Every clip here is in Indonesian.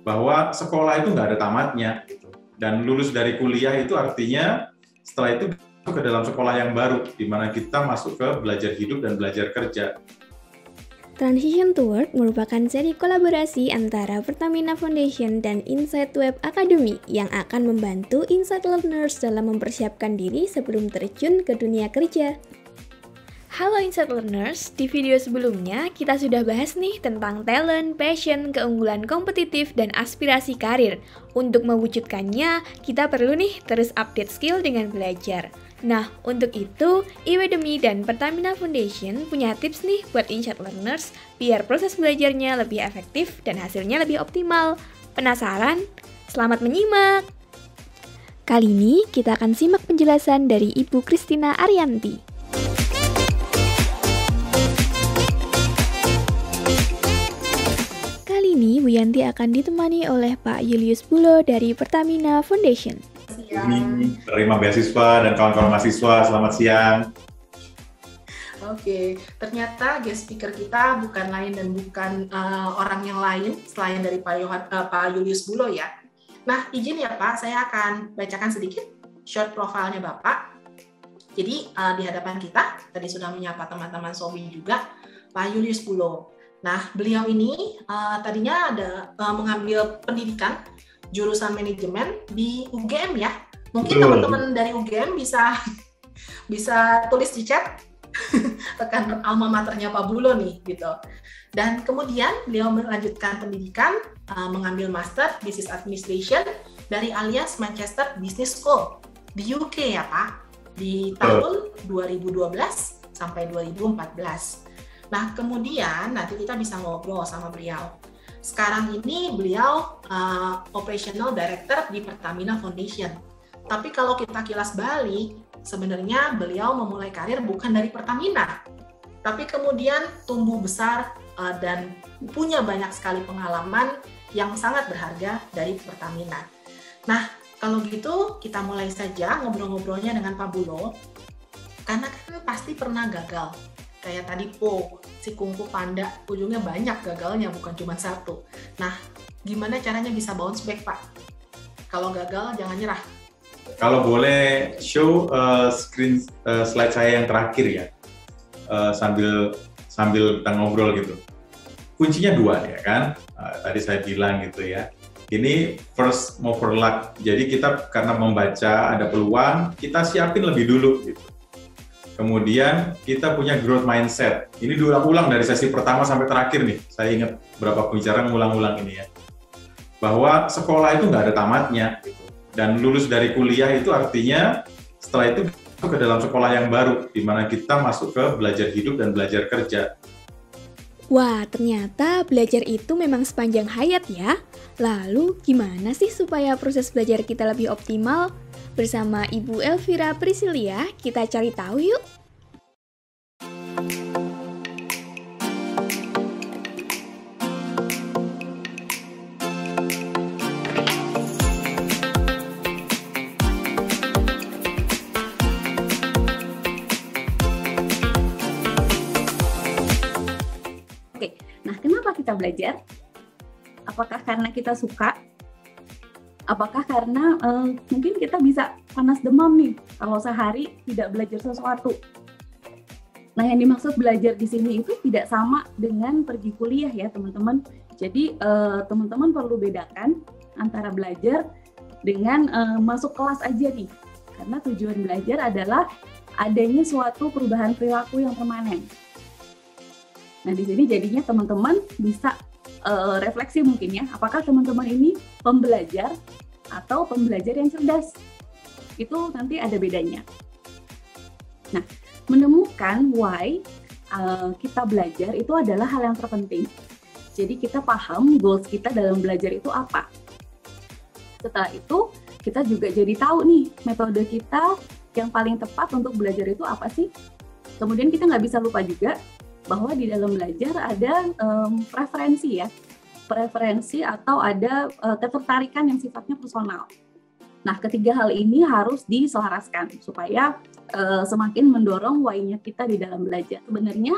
bahwa sekolah itu nggak ada tamatnya, gitu. Dan lulus dari kuliah itu artinya setelah itu ke dalam sekolah yang baru, di mana kita masuk ke belajar hidup dan belajar kerja. Transition to Work merupakan seri kolaborasi antara Pertamina Foundation dan Insight Web Academy yang akan membantu Insight Learners dalam mempersiapkan diri sebelum terjun ke dunia kerja. Halo Insight Learners, di video sebelumnya kita sudah bahas nih tentang talent, passion, keunggulan kompetitif, dan aspirasi karir. Untuk mewujudkannya, kita perlu nih terus update skill dengan belajar. Nah, untuk itu, Iwedemi dan Pertamina Foundation punya tips nih buat Insight Learners biar proses belajarnya lebih efektif dan hasilnya lebih optimal. Penasaran? Selamat menyimak! Kali ini kita akan simak penjelasan dari Ibu Christina Ariyanti. Kali ini Bu Yanti akan ditemani oleh Pak Julius Bulo dari Pertamina Foundation. Terima beasiswa dan kawan-kawan mahasiswa, selamat siang. Oke, ternyata guest speaker kita bukan lain dan bukan orang yang lain selain dari Pak Julius Bulo ya. Nah, izin ya Pak, saya akan bacakan sedikit short profile-nya Bapak. Jadi di hadapan kita, tadi sudah menyapa teman-teman Sobi juga, Pak Julius Bulo. Nah, beliau ini tadinya mengambil pendidikan jurusan manajemen di UGM ya. Mungkin teman-teman dari UGM bisa tulis di chat tekan alma maternya Pak Bulo nih gitu. Dan kemudian beliau melanjutkan pendidikan mengambil Master Business Administration dari Alliance Manchester Business School di UK ya Pak, di tahun 2012 sampai 2014. Nah, kemudian nanti kita bisa ngobrol sama beliau. Sekarang ini beliau Operational Director di Pertamina Foundation. Tapi kalau kita kilas balik, sebenarnya beliau memulai karir bukan dari Pertamina. Tapi kemudian tumbuh besar dan punya banyak sekali pengalaman yang sangat berharga dari Pertamina. Nah, kalau gitu kita mulai saja ngobrol-ngobrolnya dengan Pak Bulo. Karena kan pasti pernah gagal. Kayak tadi si kungfu panda, ujungnya banyak gagalnya, bukan cuma satu. Nah, gimana caranya bisa bounce back, Pak? Kalau gagal, jangan nyerah. Kalau boleh show screen slide saya yang terakhir ya, sambil kita ngobrol gitu. Kuncinya dua ya kan, tadi saya bilang gitu ya. Ini first mover luck, jadi kita karena membaca ada peluang, kita siapin lebih dulu gitu. Kemudian kita punya growth mindset. Ini diulang-ulang dari sesi pertama sampai terakhir nih. Saya ingat beberapa pembicaraan ngulang-ulang ini ya. Bahwa sekolah itu nggak ada tamatnya. Gitu. Dan lulus dari kuliah itu artinya setelah itu ke dalam sekolah yang baru, di mana kita masuk ke belajar hidup dan belajar kerja. Wah, ternyata belajar itu memang sepanjang hayat ya. Lalu gimana sih supaya proses belajar kita lebih optimal? Bersama Ibu Elvira Priscilia, kita cari tahu yuk. Oke, nah kenapa kita belajar? Apakah karena kita suka? Apakah karena mungkin kita bisa panas demam nih kalau sehari tidak belajar sesuatu. Nah, yang dimaksud belajar di sini itu tidak sama dengan pergi kuliah ya teman-teman. Jadi teman-teman perlu bedakan antara belajar dengan masuk kelas aja nih. Karena tujuan belajar adalah adanya suatu perubahan perilaku yang permanen. Nah, di sini jadinya teman-teman bisa refleksi mungkin ya, apakah teman-teman ini pembelajar atau pembelajar yang cerdas? Itu nanti ada bedanya. Nah, menemukan why kita belajar itu adalah hal yang terpenting. Jadi kita paham goals kita dalam belajar itu apa. Setelah itu, kita juga jadi tahu nih metode kita yang paling tepat untuk belajar itu apa sih. Kemudian kita nggak bisa lupa juga bahwa di dalam belajar ada preferensi ya, preferensi atau ada ketertarikan yang sifatnya personal. Nah, ketiga hal ini harus diselaraskan supaya semakin mendorong why-nya kita di dalam belajar. Sebenarnya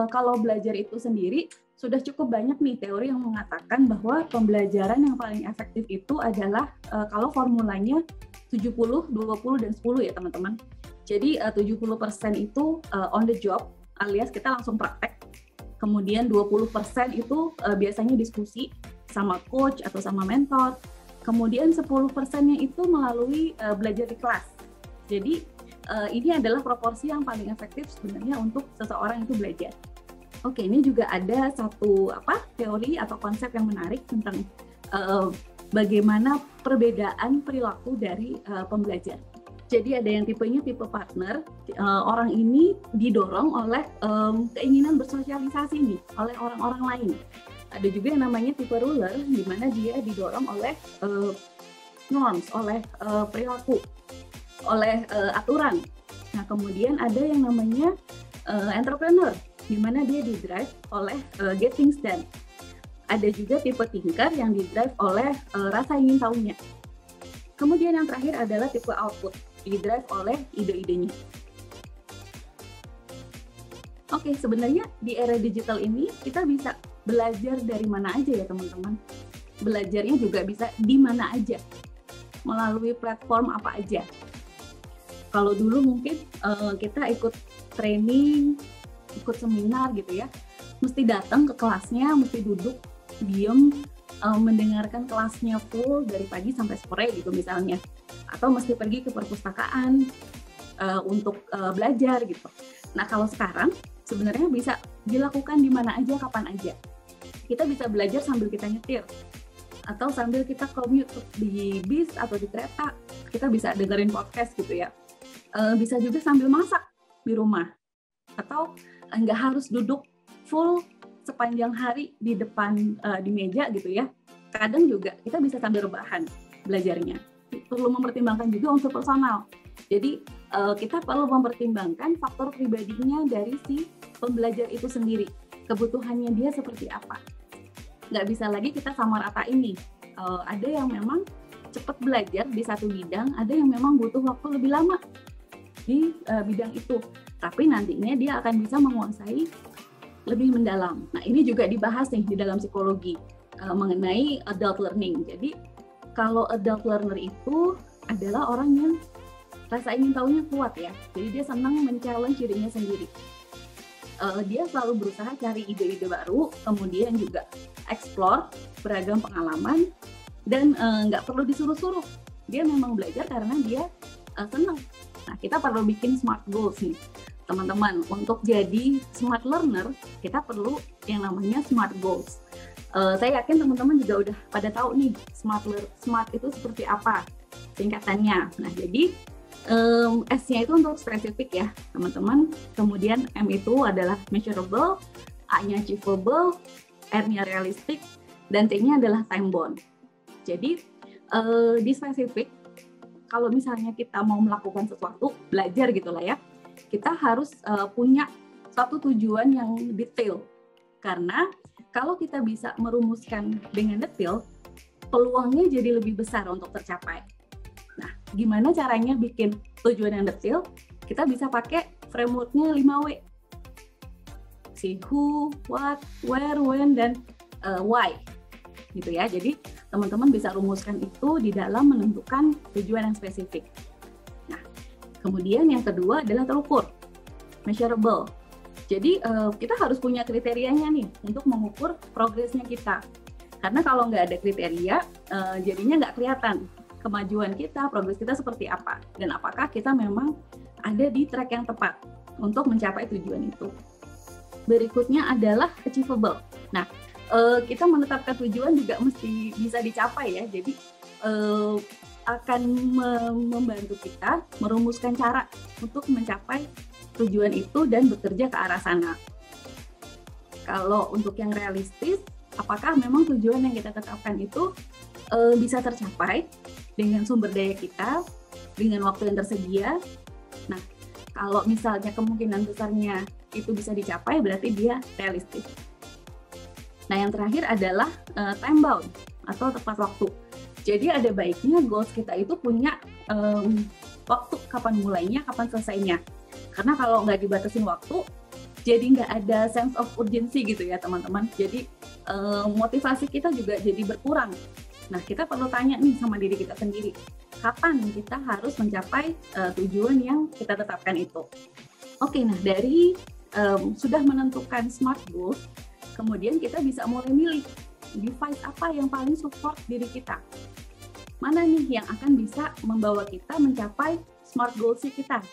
kalau belajar itu sendiri sudah cukup banyak nih teori yang mengatakan bahwa pembelajaran yang paling efektif itu adalah kalau formulanya 70, 20, dan 10 ya teman-teman. Jadi 70% itu on the job, alias kita langsung praktek. Kemudian 20% itu biasanya diskusi sama coach atau sama mentor. Kemudian 10%-nya itu melalui belajar di kelas. Jadi ini adalah proporsi yang paling efektif sebenarnya untuk seseorang itu belajar. Oke, ini juga ada satu teori atau konsep yang menarik tentang bagaimana perbedaan perilaku dari pembelajar. Jadi ada yang tipenya tipe partner, orang ini didorong oleh keinginan bersosialisasi nih oleh orang-orang lain. Ada juga yang namanya tipe ruler, di mana dia didorong oleh norms, oleh perilaku, oleh aturan. Nah, kemudian ada yang namanya entrepreneur, di mana dia didrive oleh get things done. Ada juga tipe thinker yang didrive oleh rasa ingin tahunya. Kemudian yang terakhir adalah tipe output, didrive oleh ide-idenya. Oke, sebenarnya di era digital ini kita bisa belajar dari mana aja ya teman-teman. Belajarnya juga bisa di mana aja, melalui platform apa aja. Kalau dulu mungkin kita ikut training, ikut seminar gitu ya, mesti datang ke kelasnya, mesti duduk, diem, mendengarkan kelasnya full dari pagi sampai sore gitu misalnya. Atau mesti pergi ke perpustakaan untuk belajar gitu. Nah kalau sekarang sebenarnya bisa dilakukan di mana aja, kapan aja. Kita bisa belajar sambil kita nyetir, atau sambil kita commute di bis atau di kereta, kita bisa dengerin podcast gitu ya. Bisa juga sambil masak di rumah, atau nggak harus duduk full sepanjang hari di depan di meja gitu ya. Kadang juga kita bisa sambil rebahan belajarnya. Perlu mempertimbangkan juga unsur personal. Jadi kita perlu mempertimbangkan faktor pribadinya dari si pembelajar itu sendiri, kebutuhannya dia seperti apa. Nggak bisa lagi kita samaratain nih. Ada yang memang cepat belajar di satu bidang, ada yang memang butuh waktu lebih lama di bidang itu, tapi nantinya dia akan bisa menguasai lebih mendalam. Nah ini juga dibahas nih di dalam psikologi mengenai adult learning. Jadi kalau adult learner itu adalah orang yang rasa ingin tahunya kuat ya, jadi dia senang men-challenge dirinya sendiri. Dia selalu berusaha cari ide-ide baru, kemudian juga explore beragam pengalaman, dan nggak perlu disuruh-suruh. Dia memang belajar karena dia senang. Nah, kita perlu bikin smart goals nih, teman-teman. Untuk jadi smart learner, kita perlu yang namanya smart goals. Saya yakin teman-teman juga udah pada tahu nih, smart itu seperti apa singkatannya. Nah, jadi S-nya itu untuk spesifik ya, teman-teman. Kemudian M itu adalah measurable, A-nya achievable, R-nya realistic, dan T-nya adalah time bound. Jadi, di spesifik, kalau misalnya kita mau melakukan sesuatu, belajar gitu lah ya, kita harus punya satu tujuan yang detail. Karena kalau kita bisa merumuskan dengan detail, peluangnya jadi lebih besar untuk tercapai. Nah, gimana caranya bikin tujuan yang detail? Kita bisa pakai framework-nya 5W. Si who, what, where, when, dan why. Gitu ya. Jadi, teman-teman bisa rumuskan itu di dalam menentukan tujuan yang spesifik. Nah, kemudian yang kedua adalah terukur, measurable. Jadi kita harus punya kriterianya nih untuk mengukur progresnya kita. Karena kalau nggak ada kriteria, jadinya nggak kelihatan kemajuan kita, progres kita seperti apa, dan apakah kita memang ada di track yang tepat untuk mencapai tujuan itu. Berikutnya adalah achievable. Nah, kita menetapkan tujuan juga mesti bisa dicapai ya. Jadi akan membantu kita merumuskan cara untuk mencapai tujuan itu dan bekerja ke arah sana. Kalau untuk yang realistis, apakah memang tujuan yang kita tetapkan itu bisa tercapai dengan sumber daya kita, dengan waktu yang tersedia? Nah, kalau misalnya kemungkinan besarnya itu bisa dicapai, berarti dia realistis. Nah, yang terakhir adalah time bound atau tepat waktu. Jadi ada baiknya goals kita itu punya waktu, kapan mulainya, kapan selesainya. Karena kalau nggak dibatasin waktu, jadi nggak ada sense of urgency gitu ya teman-teman. Jadi motivasi kita juga jadi berkurang. Nah, kita perlu tanya nih sama diri kita sendiri, kapan kita harus mencapai tujuan yang kita tetapkan itu. Oke, nah dari sudah menentukan SMART goals, kemudian kita bisa mulai milih device apa yang paling support diri kita. Mana nih yang akan bisa membawa kita mencapai SMART goals kita.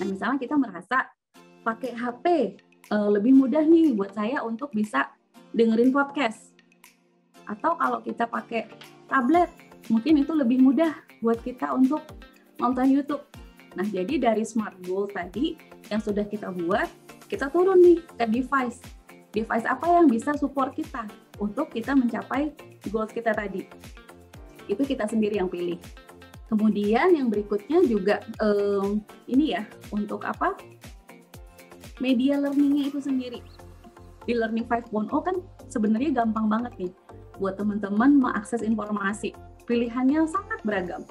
Nah, misalnya kita merasa pakai HP lebih mudah nih buat saya untuk bisa dengerin podcast. Atau kalau kita pakai tablet, mungkin itu lebih mudah buat kita untuk nonton YouTube. Nah, jadi dari SMART goal tadi yang sudah kita buat, kita turun nih ke device. Device apa yang bisa support kita untuk kita mencapai goals kita tadi. Itu kita sendiri yang pilih. Kemudian yang berikutnya juga ini ya, untuk apa? Media learning-nya itu sendiri. Di Learning 5.0 kan sebenarnya gampang banget nih buat teman-teman mengakses informasi. Pilihannya sangat beragam.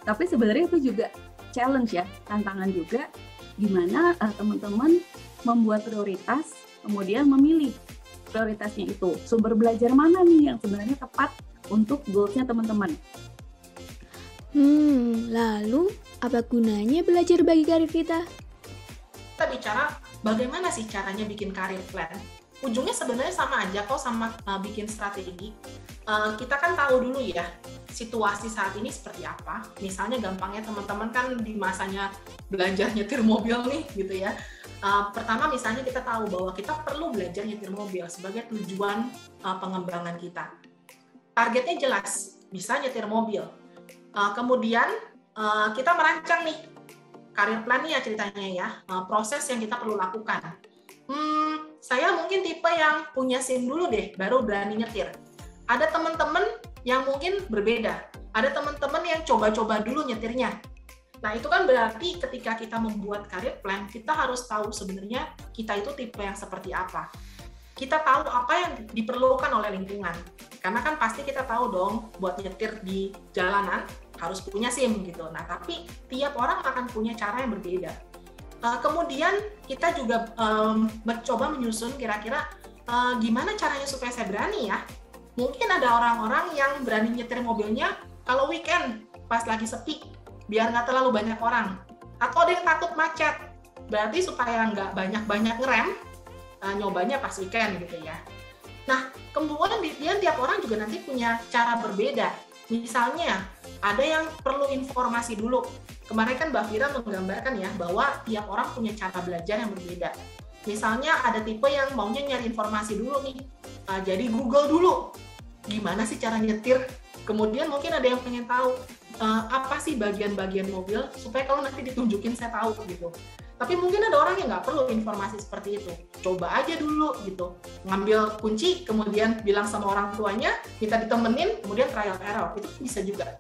Tapi sebenarnya itu juga challenge ya, tantangan juga gimana teman-teman membuat prioritas, kemudian memilih prioritasnya itu. Sumber belajar mana nih yang sebenarnya tepat untuk goals-nya teman-teman. Lalu apa gunanya belajar bagi karir kita? Kita bicara bagaimana sih caranya bikin career plan. Ujungnya sebenarnya sama aja kok sama bikin strategi. Kita kan tahu dulu ya situasi saat ini seperti apa. Misalnya gampangnya teman-teman kan di masanya belajar nyetir mobil nih gitu ya. Pertama misalnya kita tahu bahwa kita perlu belajar nyetir mobil sebagai tujuan pengembangan kita. Targetnya jelas, bisa nyetir mobil. Kemudian kita merancang nih career plan ya ceritanya ya, proses yang kita perlu lakukan. Saya mungkin tipe yang punya SIM dulu deh, baru berani nyetir. Ada teman-teman yang mungkin berbeda. Ada teman-teman yang coba-coba dulu nyetirnya. Nah, itu kan berarti ketika kita membuat career plan, kita harus tahu sebenarnya kita itu tipe yang seperti apa. Kita tahu apa yang diperlukan oleh lingkungan. Karena kan pasti kita tahu dong, buat nyetir di jalanan harus punya SIM gitu. Nah, tapi tiap orang akan punya cara yang berbeda. Kemudian kita juga mencoba menyusun kira-kira gimana caranya supaya saya berani ya. Mungkin ada orang-orang yang berani nyetir mobilnya kalau weekend pas lagi sepi, biar nggak terlalu banyak orang. Atau ada yang takut macet, berarti supaya nggak banyak-banyak ngerem, nyobanya pas weekend gitu ya. Nah, kemudian tiap orang juga nanti punya cara berbeda. Misalnya, ada yang perlu informasi dulu. Kemarin kan Mbak Fira menggambarkan ya, bahwa tiap orang punya cara belajar yang berbeda. Misalnya ada tipe yang maunya nyari informasi dulu nih, jadi Google dulu, gimana sih cara nyetir. Kemudian mungkin ada yang pengen tahu, apa sih bagian-bagian mobil, supaya kalau nanti ditunjukin saya tahu gitu. Tapi mungkin ada orang yang nggak perlu informasi seperti itu. Coba aja dulu gitu. Ngambil kunci, kemudian bilang sama orang tuanya, minta ditemenin, kemudian trial error. Itu bisa juga.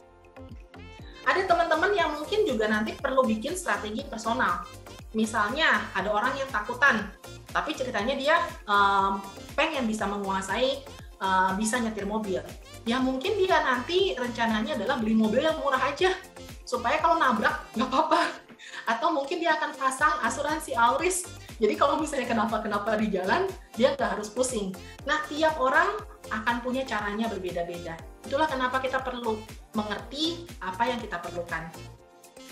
Ada teman-teman yang mungkin juga nanti perlu bikin strategi personal. Misalnya, ada orang yang takutan, tapi ceritanya dia pengen bisa menguasai, bisa nyetir mobil. Ya mungkin dia nanti rencananya adalah beli mobil yang murah aja, supaya kalau nabrak nggak apa-apa. Atau mungkin dia akan pasang asuransi all-risk. Jadi kalau misalnya kenapa-kenapa di jalan, dia nggak harus pusing. Nah, tiap orang akan punya caranya berbeda-beda. Itulah kenapa kita perlu mengerti apa yang kita perlukan.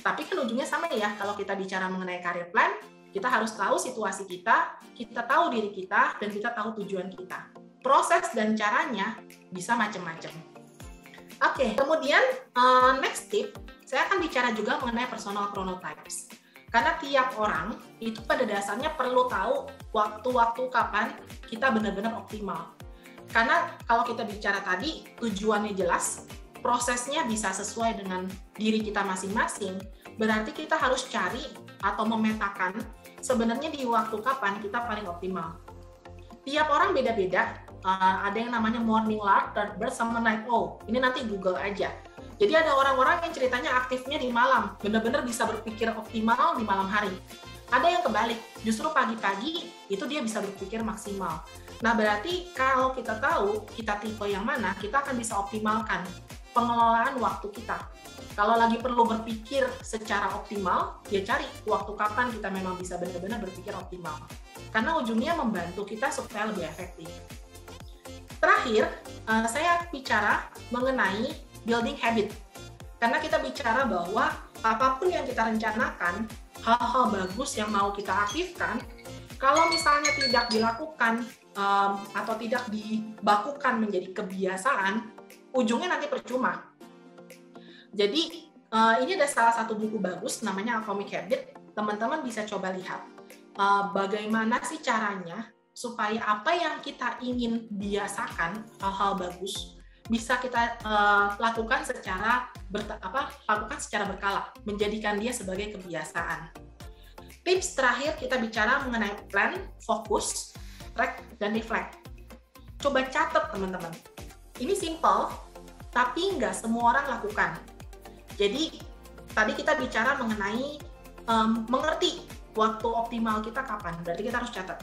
Tapi kan ujungnya sama ya, kalau kita bicara mengenai career plan, kita harus tahu situasi kita tahu diri kita, dan kita tahu tujuan kita. Proses dan caranya bisa macam-macam. Oke, kemudian next tip, saya akan bicara juga mengenai personal chronotypes. Karena tiap orang itu pada dasarnya perlu tahu waktu-waktu kapan kita benar-benar optimal. Karena kalau kita bicara tadi, tujuannya jelas, prosesnya bisa sesuai dengan diri kita masing-masing, berarti kita harus cari atau memetakan sebenarnya di waktu kapan kita paling optimal. Tiap orang beda-beda, ada yang namanya morning lark, dartbird, sama night owl. Ini nanti Google aja. Jadi ada orang-orang yang ceritanya aktifnya di malam, benar-benar bisa berpikir optimal di malam hari. Ada yang kebalik, justru pagi-pagi itu dia bisa berpikir maksimal. Nah berarti kalau kita tahu kita tipe yang mana, kita akan bisa optimalkan pengelolaan waktu kita. Kalau lagi perlu berpikir secara optimal, ya cari waktu kapan kita memang bisa benar-benar berpikir optimal. Karena ujungnya membantu kita supaya lebih efektif. Terakhir, saya bicara mengenai building habit. Karena kita bicara bahwa apapun yang kita rencanakan, hal-hal bagus yang mau kita aktifkan, kalau misalnya tidak dilakukan atau tidak dibakukan menjadi kebiasaan, ujungnya nanti percuma. Jadi ini ada salah satu buku bagus namanya Atomic Habit. Teman-teman bisa coba lihat bagaimana sih caranya supaya apa yang kita ingin biasakan, hal-hal bagus, bisa kita lakukan secara berkala, menjadikan dia sebagai kebiasaan. Tips terakhir kita bicara mengenai plan, fokus, track, dan reflect. Coba catat teman-teman. Ini simple, tapi nggak semua orang lakukan. Jadi tadi kita bicara mengenai mengerti waktu optimal kita kapan. Berarti kita harus catat.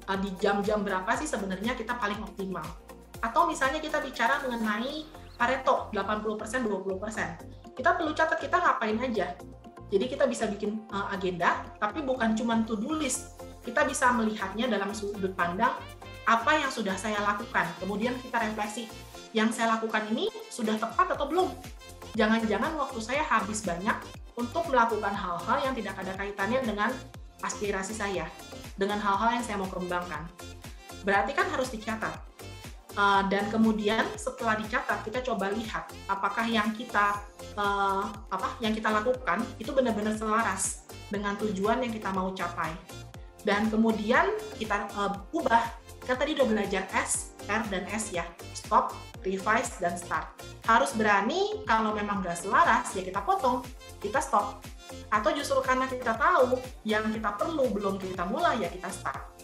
Di jam-jam berapa sih sebenarnya kita paling optimal. Atau misalnya kita bicara mengenai Pareto, 80%, 20%. Kita perlu catat kita ngapain aja. Jadi kita bisa bikin agenda, tapi bukan cuma to-do list. Kita bisa melihatnya dalam sudut pandang apa yang sudah saya lakukan. Kemudian kita refleksi, yang saya lakukan ini sudah tepat atau belum? Jangan-jangan waktu saya habis banyak untuk melakukan hal-hal yang tidak ada kaitannya dengan aspirasi saya, dengan hal-hal yang saya mau kembangkan. Berarti kan harus dicatat. Dan kemudian setelah dicatat, kita coba lihat apakah yang kita lakukan itu benar-benar selaras dengan tujuan yang kita mau capai. Dan kemudian kita ubah. Kita tadi udah belajar S, R, dan S ya. Stop, revise, dan start. Harus berani, kalau memang nggak selaras, ya kita potong, kita stop. Atau justru karena kita tahu yang kita perlu belum kita mulai, ya kita start.